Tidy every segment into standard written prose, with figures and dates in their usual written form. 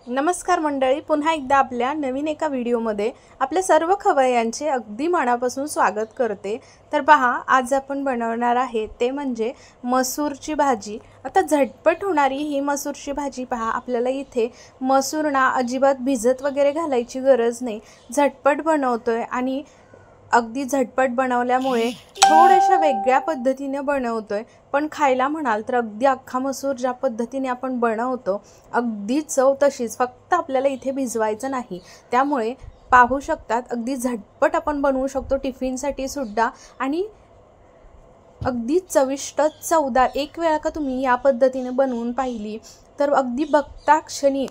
नमस्कार मंडळी, पुन्हा एकदा आपल्या नवीन एका व्हिडिओमध्ये आपल्या सर्व खवय्यांचे अगदी मनापासून स्वागत करते। तर पहा, आज आपण बनवणार आहे ते म्हणजे मसूरची भाजी। आता झटपट होणारी ही मसूरची भाजी पहा, आपल्याला इथे मसूर ना अजिबात भिजत वगैरे घालायची गरज नाही, झटपट बनवतोय आणि अगदी झटपट बनवल्यामुळे थोड्याशा वेगळ्या पद्धतीने बनवतोय, पण खायला म्हणाल तर अगदी अख्खा मसूर ज्या पद्धतीने आपण बनवतो अगदी चव तशीच, फक्त आपल्याला इथे भिजवायचं नाही। त्यामुळे पाहू शकतात अगदी झटपट आपण बनवू शकतो टिफिनसाठी सुद्धा आणि अगदी चविष्ट चवदार। एक वेळा का तुम्ही या पद्धतीने बनवून पाहिली तर अगदी बघता क्षणी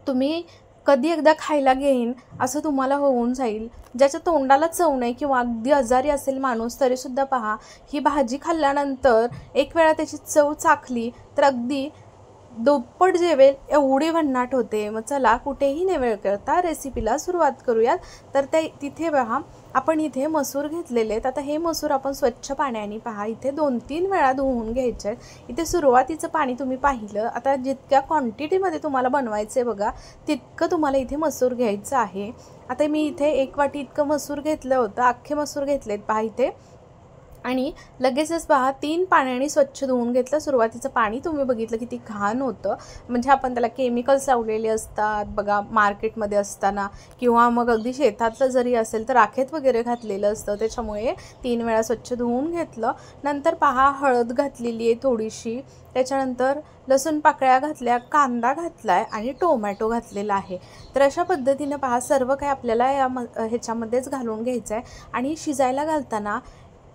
तुम्ही कधी एकदा खायला घेईन असं तुम्हाला होऊन जाईल। ज्याच्या तोंडाला चव नाही किंवा अगदी आजारी असेल माणूस तरी सुद्धा पहा, ही भाजी खाल्ल्यानंतर एक वेळा त्याची चव चाखली तर अगदी दुप्पट जेवेल एवढी भन्नाट होते। मग चला कुठेही न वेळ करता रेसिपीला सुरुवात करूयात। तर तिथे पहा, आपण इथे मसूर घेतलेले आहेत। आता हे मसूर आपण स्वच्छ पाण्याने पहा इथे 2-3 वेळा धुवून घ्यायचे आहेत। इथे सुरुवातीचं पाणी तुम्ही पाहिलं, आता जितक्या क्वांटिटीमध्ये तुम्हाला बनवायचे बघा तितकं तुम्हाला इथे मसूर घ्यायचं आहे। आता मी इथे 1 वाटी इतकं मसूर घेतलं होतं, अख्खे मसूर घेतलेत पहा इथे, आणि लगेचच पहा 3 पाण्याने स्वच्छ धुवून घेतलं। सुरुवातीचं पाणी तुम्ही बघितलं किती घाण होतं, म्हणजे आपण त्याला केमिकल्स लावलेले असतात बघा मार्केटमध्ये असताना, किंवा मग अगदी शेतातलं जरी असेल तर राखेत वगैरे घातलेलं असतं, त्याच्यामुळे 3 वेळा स्वच्छ धुवून घेतलं। नंतर पहा हळद घातलेली आहे थोडीशी, त्याच्यानंतर लसूण पाकळ्या घातल्या, कांदा घातलाय आणि टोमॅटो घातलेला आहे। तर अशा पद्धतीने पहा सर्व काही आपल्याला या ह्याच्यामध्येच घालून घ्यायचं आहे आणि शिजायला घालताना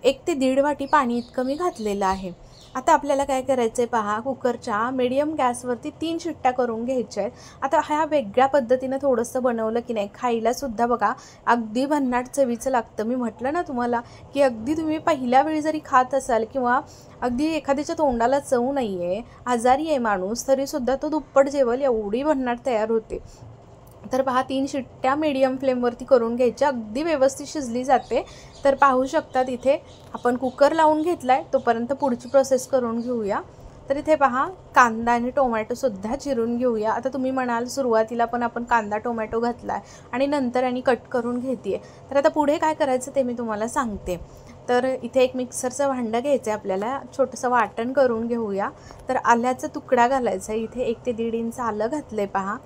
1 ते 1.5 वाटी पाणी इतकं मी घातलेलं आहे। आता आपल्याला काय करायचं आहे पहा, कुकरच्या मीडियम गॅसवरती 3 शिट्ट्या करून घ्यायच्या आहेत। आता ह्या वेगळ्या पद्धतीनं थोडंसं बनवलं की नाही खायलासुद्धा बघा अगदी भन्नाट चवीचं लागतं। मी म्हटलं ना तुम्हाला की अगदी तुम्ही पहिल्या वेळी जरी खात असाल किंवा अगदी एखाद्याच्या तोंडाला चव नाही आहे, आजारी आहे माणूस, तरीसुद्धा तो दुप्पट जेवल एवढी भन्नाट तयार होते। तर पहा 3 शिट्ट्या मीडियम फ्लेमवरती करून घ्यायच्या, अगदी व्यवस्थित शिजली जाते। तर पाहू शकतात इथे आपण कुकर लावून घेतलाय, तोपर्यंत पुढची प्रोसेस करून घेऊया। तर इथे पहा कांदा आणि टोमॅटोसुद्धा चिरून घेऊया। आता तुम्ही म्हणाल सुरुवातीला पण आपण कांदा टोमॅटो घातलाय आणि नंतर आणि कट करून घेते, तर आता पुढे काय करायचं ते मी तुम्हाला सांगते। तर इथे एक मिक्सरचं भांडं घ्यायचं आहे आपल्याला, छोटंसं वाटण करून घेऊया। तर आल्याचा तुकडा घालायचा आहे, इथे 1 ते 1.5 इंच आलं घातलंय पहा।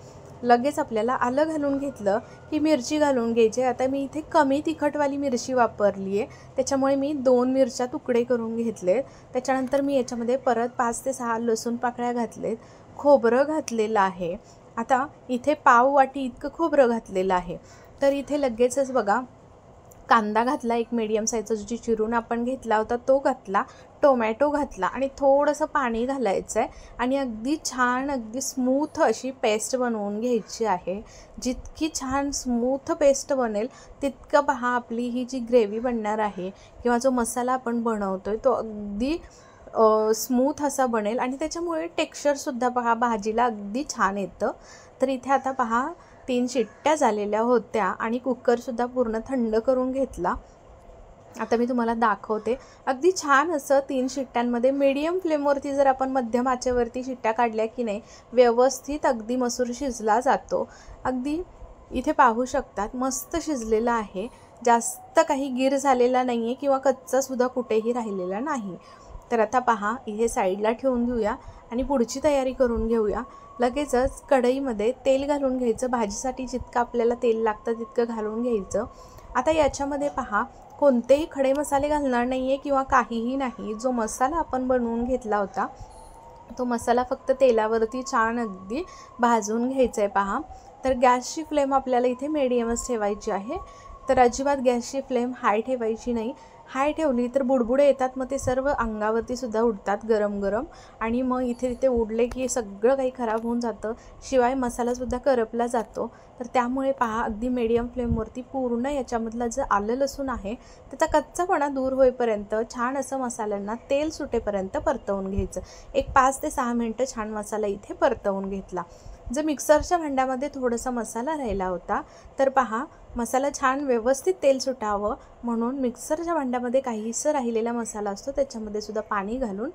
लगेच आपल्याला आलं घालून घेतलं की मिरची घालून घ्यायची। आता मी इथे कमी तिखटवाली मिरची वापरली आहे, त्याच्यामुळे मी 2 मिरच्या तुकडे करून घेतले। त्याच्यानंतर मी याच्यामध्ये परत 5 ते 6 लसूण पाकळ्या घातलेत, खोबरं घातलेलं आहे। आता इथे पाव वाटी इतकं खोबरं घातलेलं आहे। तर इथे लगेचच बघा कांदा घातला, 1 मीडियम साईजचा जो चिरून आपण घेतला होता तो घातला, टोमॅटो घातला आणि थोडंसं पाणी घालायचं आहे आणि अगदी छान अगदी स्मूथ अशी पेस्ट बनवून घ्यायची आहे। जितकी छान स्मूथ पेस्ट बनेल तितकं पहा आपली ही जी ग्रेव्ही बनणार आहे किंवा जो मसाला आपण बनवतोय तो अगदी स्मूथ असा बनेल आणि त्याच्यामुळे टेक्स्चरसुद्धा पहा भाजीला अगदी छान येतं। तर इथे आता पहा 3 शिट्ट्या झालेल्या होत्या आणि कुकरसुद्धा पूर्ण थंड करून घेतला। आता मी तुम्हाला दाखवते, अगदी छान असं 3 शिट्ट्यांमध्ये मीडियम फ्लेमवरती जर आपण मध्यम आचेवरती शिट्ट्या काढल्या की नाही व्यवस्थित अगदी मसूर शिजला जातो। अगदी इथे पाहू शकतात मस्त शिजलेला आहे, जास्त काही गीर झालेला नाही आहे किंवा कच्चासुद्धा कुठेही राहिलेला नाही। तर आता पहा इथे साईडला ठेवून देऊया आणि पुढची तयारी करून घेऊया। लगेचच कढईमध्ये तेल घालून घ्यायचं, भाजीसाठी जितकं आपल्याला तेल लागतं तितकं घालून घ्यायचं। आता याच्यामध्ये पहा कोणतेही खडे मसाले घालणार नाही आहे किंवा काहीही नाही, जो मसाला आपण बनवून घेतला होता तो मसाला फक्त तेलावरती छान अगदी भाजून घ्यायचा आहे पहा। तर गॅसची फ्लेम आपल्याला इथे मीडियमच ठेवायची आहे, तर अजिबात गॅसची फ्लेम हाय ठेवायची नाही। हाय ठेवली तर बुडबुडे येतात, मग ते सर्व अंगावरती सुद्धा उडतात गरम गरम, आणि मग इथे तिथे उडले की सगळं काही खराब होऊन जातं, शिवाय मसालासुद्धा करपला जातो। तर त्यामुळे पहा अगदी मीडियम फ्लेमवरती पूर्ण याच्यामधलं जे आलं लसूण आहे त्याचा कच्चापणा दूर होईपर्यंत छान असं मसाल्यांना तेल सुटेपर्यंत परतवून घ्यायचं। एक 5 ते 6 मिनटं छान मसाला इथे परतवून घेतला। जर मिक्सरच्या भांड्यामध्ये थोडासा मसाला राहिला होता तर पहा मसाला छान व्यवस्थित तेल सुटावं म्हणून मिक्सरच्या भांड्यामध्ये काहीसं राहिलेला मसाला असतो त्याच्यामध्ये सुद्धा पाणी घालून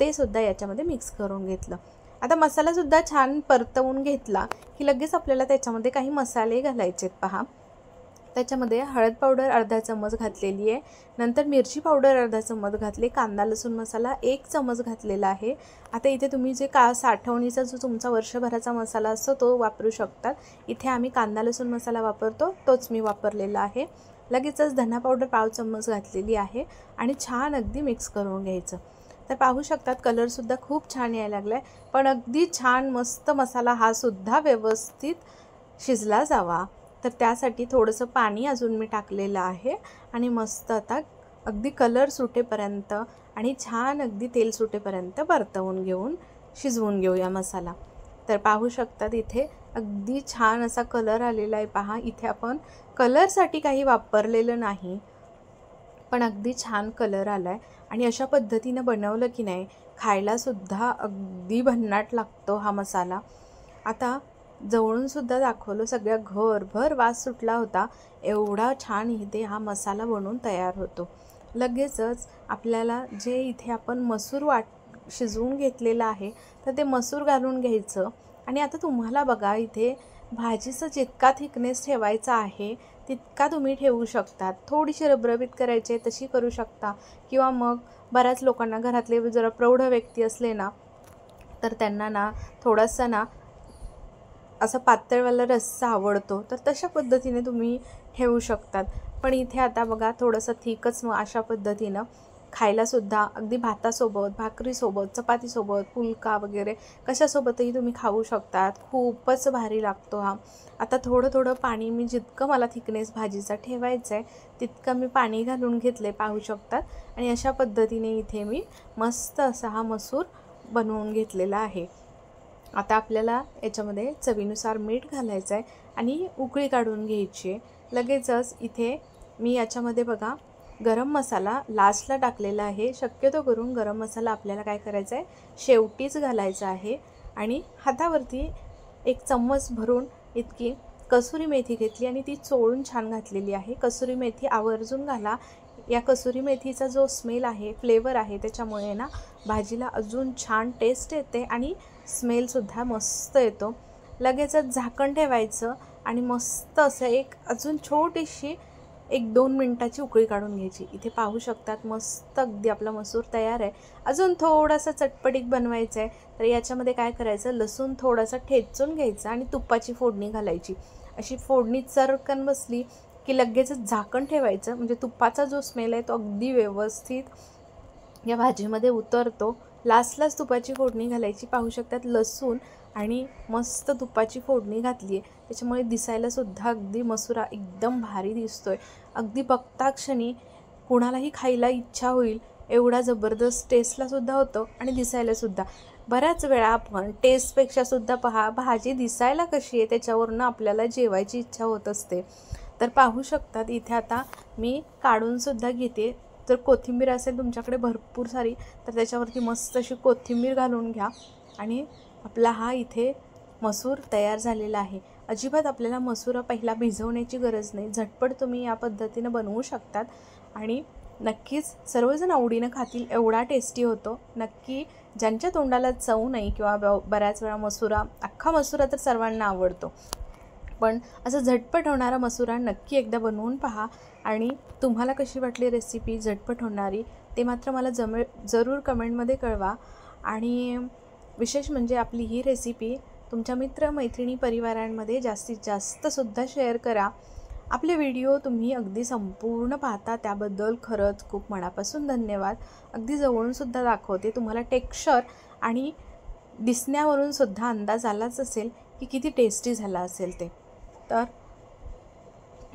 ते सुद्धा याच्यामध्ये मिक्स करून घेतलं। आता मसालासुद्धा छान परतवून घेतला की लगेच आपल्याला त्याच्यामध्ये काही मसाले घालायचे आहेत पहा। त्याच्यामध्ये हळद पावडर अर्धा चमच घातलेली आहे, नंतर मिरची पावडर अर्धा चमच घातले, कांदा लसूण मसाला 1 चमच घातलेला आहे। आता इथे तुम्ही जे साठवणीचा जो तुमचा वर्षभराचा मसाला असतो तो वापरू शकतात। इथे आम्ही कांदा लसूण मसाला वापरतो, तोच मी वापरलेला आहे। लगेचच धना पावडर पाव चमच घातलेली आहे आणि छान अगदी मिक्स करून घ्यायचं। तर पाहू शकतात कलरसुद्धा खूप छान यायला लागला आहे, पण अगदी छान मस्त मसाला हा सुद्धा व्यवस्थित शिजला जावा, तर त्यासाठी थोडंसं पाणी अजून मी टाकलेलं आहे आणि मस्त आता अगदी कलर सुटेपर्यंत आणि छान अगदी तेल सुटेपर्यंत परतवून घेऊन शिजवून घेऊया मसाला। तर पाहू शकतात इथे अगदी छान असा कलर आलेला आहे पहा। इथे आपण कलरसाठी काही वापरलेलं नाही, पण अगदी छान कलर आला आहे आणि अशा पद्धतीनं बनवलं की नाही खायलासुद्धा अगदी भन्नाट लागतो हा मसाला। आता जवळूनसुद्धा दाखवलं, सगळ्या घरभर वास सुटला होता, एवढा छान इथे हा मसाला बनवून तयार होतो। लगेचच आपल्याला जे इथे आपण मसूर शिजवून घेतलेलं आहे तर ते मसूर घालून घ्यायचं आणि आता तुम्हाला बघा इथे भाजीचा जितका थिकनेस ठेवायचा आहे तितका तुम्ही ठेवू शकता। थोडीशी रबरबीत करायची तशी करू शकता, किंवा मग बऱ्याच लोकांना घरातले जरा प्रौढ व्यक्ती असले ना तर त्यांना ना थोडासा ना असं पातळवाला रस्सा आवडतो, तर तशा पद्धतीने तुम्ही ठेवू शकतात। पण इथे आता बघा थोडंसं थिकच मग अशा पद्धतीनं खायलासुद्धा अगदी भातासोबत, भाकरीसोबत, चपातीसोबत, फुलका वगैरे कशासोबतही तुम्ही खाऊ शकतात। खूपच भारी लागतो हा। आता थोडं थोडं पाणी मी जितकं मला थिकनेस भाजीचा ठेवायचं आहे तितकं मी पाणी घालून घेतले पाहू शकतात आणि अशा पद्धतीने इथे मी मस्त असा हा मसूर बनवून घेतलेला आहे। आता आपल्याला याच्यामध्ये चवीनुसार मीठ घालायचं आहे आणि उकळी काढून घ्यायची आहे। लगेचच इथे मी याच्यामध्ये बघा गरम मसाला लास्टला टाकलेला आहे। शक्यतो करून गरम मसाला आपल्याला काय करायचा आहे शेवटीच घालायचा आहे। आणि हातावरती 1 चम्मच भरून इतकी कसुरी मेथी घेतली आणि ती चोळून छान घातलेली आहे। कसुरी मेथी आवर्जून घाला, या कसुरी मेथीचा जो स्मेल आहे, फ्लेवर आहे, त्याच्यामुळे ना भाजीला अजून छान टेस्ट येते आणि स्मेलसुद्धा मस्त येतो। लगेचच झाकण ठेवायचं आणि मस्त असं अजून छोटीशी 1-2 मिनटाची उकळी काढून घ्यायची। इथे पाहू शकतात मस्त अगदी आपला मसूर तयार आहे। अजून थोडासा चटपटीत बनवायचं आहे तर याच्यामध्ये काय करायचं, लसूण थोडासा ठेचून घ्यायचा आणि तुपाची फोडणी घालायची। अशी फोडणी चरकन बसली की लगेचच झाकण ठेवायचं, म्हणजे तुपाचा जो स्मेल आहे तो अगदी व्यवस्थित या भाजीमध्ये उतरतो। लास्टलाच तुपाची फोडणी घालायची। पाहू शकतात लसूण आणि मस्त तुपाची फोडणी घातली आहे, त्याच्यामुळे दिसायलासुद्धा अगदी मसुरा एकदम भारी दिसतोय। अगदी बघता क्षणी कुणालाही खायला इच्छा होईल एवढा जबरदस्त टेस्टलासुद्धा होतो आणि दिसायलासुद्धा। बऱ्याच वेळा आपण टेस्टपेक्षासुद्धा पहा भाजी दिसायला कशी आहे त्याच्यावरनं आपल्याला जेवायची इच्छा होत असते। तर पाहू शकतात इथे आता मी काढूनसुद्धा घेते। जर कोथिंबीर असेल तुमच्याकडे भरपूर सारी तर त्याच्यावरती मस्त अशी कोथिंबीर घालून घ्या आणि आपला हा इथे मसूर तयार झालेला आहे। अजिबात आपल्याला मसूर पहिला भिजवण्याची गरज नाही, झटपट तुम्ही या पद्धतीनं बनवू शकतात आणि नक्कीच सर्वजण आवडीनं खातील एवढा टेस्टी होतो। नक्की ज्यांच्या तोंडाला चव नाही किंवा बऱ्याच वेळा अख्खा मसुरा तर सर्वांना आवडतो, पण असं झटपट होणारा मसुरा नक्की एकदा बनवून पहा आणि तुम्हाला कशी वाटली रेसिपी झटपट होणारी ते मात्र मला जरूर कमेंटमध्ये कळवा। आणि विशेष म्हणजे आपली ही रेसिपी तुमच्या मित्रमैत्रिणी परिवारांमध्ये जास्तीत जास्तसुद्धा शेअर करा। आपले व्हिडिओ तुम्ही अगदी संपूर्ण पाहता त्याबद्दल खरंच खूप मनापासून धन्यवाद। अगदी जवळूनसुद्धा दाखवते, तुम्हाला टेक्स्चर आणि दिसण्यावरूनसुद्धा अंदाज आलाच असेल की किती टेस्टी झाला असेल ते। तर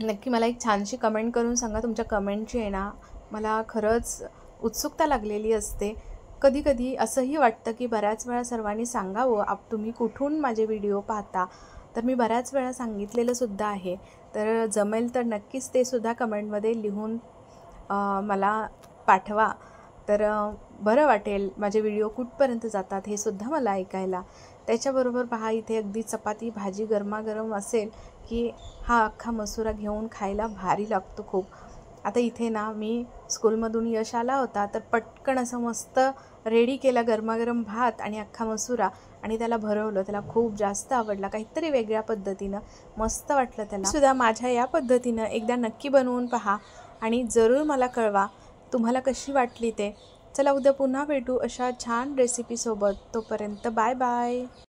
नक्की मला एक छानशी कमेंट करून सांगा। तुमच्या कमेंटची आहे ना मला खरंच उत्सुकता लागलेली असते। कधी कधी असंही वाटतं की बऱ्याच वेळा सर्वांनी सांगावं तुम्ही कुठून माझे व्हिडिओ पाहता, तर मी बऱ्याच वेळा सांगितलेलंसुद्धा आहे। तर जमेल तर नक्कीच ते सुद्धा कमेंटमध्ये लिहून मला पाठवा, तर बरं वाटेल। माझे व्हिडिओ कुठपर्यंत जातात हे सुद्धा मला ऐकायला। त्याच्याबरोबर पहा इथे अगदी चपाती भाजी गरमागरम असेल की हा अख्खा मसुरा घेऊन खायला भारी लागतो खूप। आता इथे ना मी स्कूलमधून यश आला होता तर पटकन असं मस्त रेडी केला गरमागरम भात आणि अख्खा मसुरा आणि त्याला भरवलं. त्याला खूप जास्त आवडला, काहीतरी वेगळ्या पद्धतीनं मस्त वाटलं त्याला सुद्धा. माझ्या या पद्धतीनं एकदा नक्की बनवून पहा आणि जरूर मला कळवा तुम्हाला कशी वाटली ते. चला उद्या पुन्हा भेटू अशा छान रेसिपीसोबत. तोपर्यंत बाय बाय.